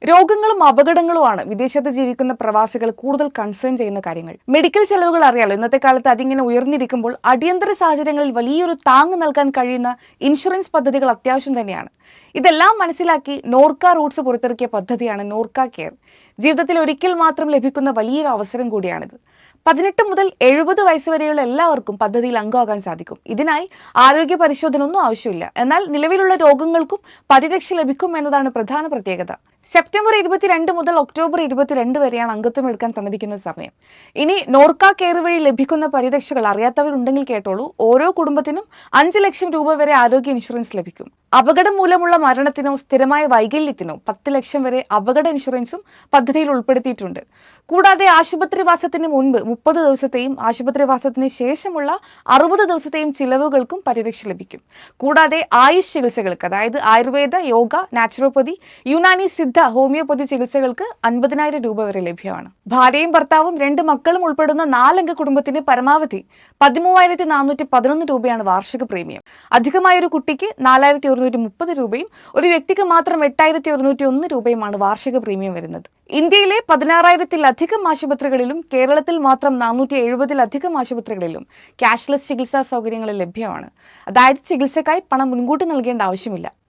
രോഗങ്ങളും അപകടങ്ങളുമാണ് വിദേശത്ത് ജീവിക്കുന്ന പ്രവാസികൾ കൂടുതൽ കൺസേൺ ചെയ്യുന്ന കാര്യങ്ങൾ. മെഡിക്കൽ ചെലവുകൾ അറിയാലോ, ഇന്നത്തെ കാലത്ത് അതിങ്ങനെ ഉയർന്നിരിക്കുമ്പോൾ അടിയന്തര സാഹചര്യങ്ങളിൽ വലിയൊരു താങ്ങ് നൽകാൻ കഴിയുന്ന ഇൻഷുറൻസ് പദ്ധതികൾ അത്യാവശ്യം തന്നെയാണ്. ഇതെല്ലാം മനസ്സിലാക്കി നോർക്ക റൂട്ട്സ് പുറത്തിറക്കിയ പദ്ധതിയാണ് നോർക്ക കെയർ. ജീവിതത്തിൽ ഒരിക്കൽ മാത്രം ലഭിക്കുന്ന വലിയൊരു അവസരം കൂടിയാണിത്. 18 മുതൽ 70 വയസ്സ് വരെയുള്ള എല്ലാവർക്കും പദ്ധതിയിൽ അംഗമാകാൻ സാധിക്കും. ഇതിനായി ആരോഗ്യ പരിശോധന ഒന്നും ആവശ്യമില്ല. എന്നാൽ നിലവിലുള്ള രോഗങ്ങൾക്കും പരിരക്ഷ ലഭിക്കും എന്നതാണ് പ്രധാന പ്രത്യേകത. സെപ്റ്റംബർ 22 മുതൽ ഒക്ടോബർ 22 വരെയാണ് അംഗത്വം എടുക്കാൻ തന്നിരിക്കുന്ന സമയം. ഇനി നോർക്ക കെയർ വഴി ലഭിക്കുന്ന പരിരക്ഷകൾ അറിയാത്തവരുണ്ടെങ്കിൽ കേട്ടോളൂ. ഓരോ കുടുംബത്തിനും 5 ലക്ഷം രൂപ വരെ ആരോഗ്യ ഇൻഷുറൻസ് ലഭിക്കും. അപകടം മൂലമുള്ള മരണത്തിനോ സ്ഥിരമായ വൈകല്യത്തിനോ 10 ലക്ഷം വരെ അപകട ഇൻഷുറൻസും പദ്ധതിയിൽ ഉൾപ്പെടുത്തിയിട്ടുണ്ട്. കൂടാതെ ആശുപത്രിവാസത്തിന് മുൻപ് 30 ദിവസത്തെയും ആശുപത്രിവാസത്തിന് ശേഷമുള്ള 60 ദിവസത്തെയും ചിലവുകൾക്കും പരിരക്ഷ ലഭിക്കും. കൂടാതെ ആയുഷ് ചികിത്സകൾക്ക്, അതായത് ആയുർവേദ, യോഗ, നാച്ചുറോപ്പതി, യുനാനി, സിദ്ധ, ഹോമിയോപ്പതി ചികിത്സകൾക്ക് 50,000 രൂപ വരെ ലഭ്യമാണ്. ഭാര്യയും ഭർത്താവും 2 മക്കളും ഉൾപ്പെടുന്ന 4 അംഗ കുടുംബത്തിന് പരമാവധി 13,411 രൂപയാണ് വാർഷിക പ്രീമിയം. അധികമായ ഒരു കുട്ടിക്ക് 4,130 രൂപയും ഒരു വ്യക്തിക്ക് മാത്രം 8,101 രൂപയുമാണ് വാർഷിക പ്രീമിയം വരുന്നത്. ഇന്ത്യയിലെ 16,000-ലധികം ആശുപത്രികളിലും കേരളത്തിൽ മാത്രം 470-ലധികം ആശുപത്രികളിലും ക്യാഷ്ലെസ് ചികിത്സാ സൗകര്യങ്ങൾ ലഭ്യമാണ്. അതായത് ചികിത്സക്കായി പണം മുൻകൂട്ടി നൽകേണ്ട ആവശ്യമില്ല.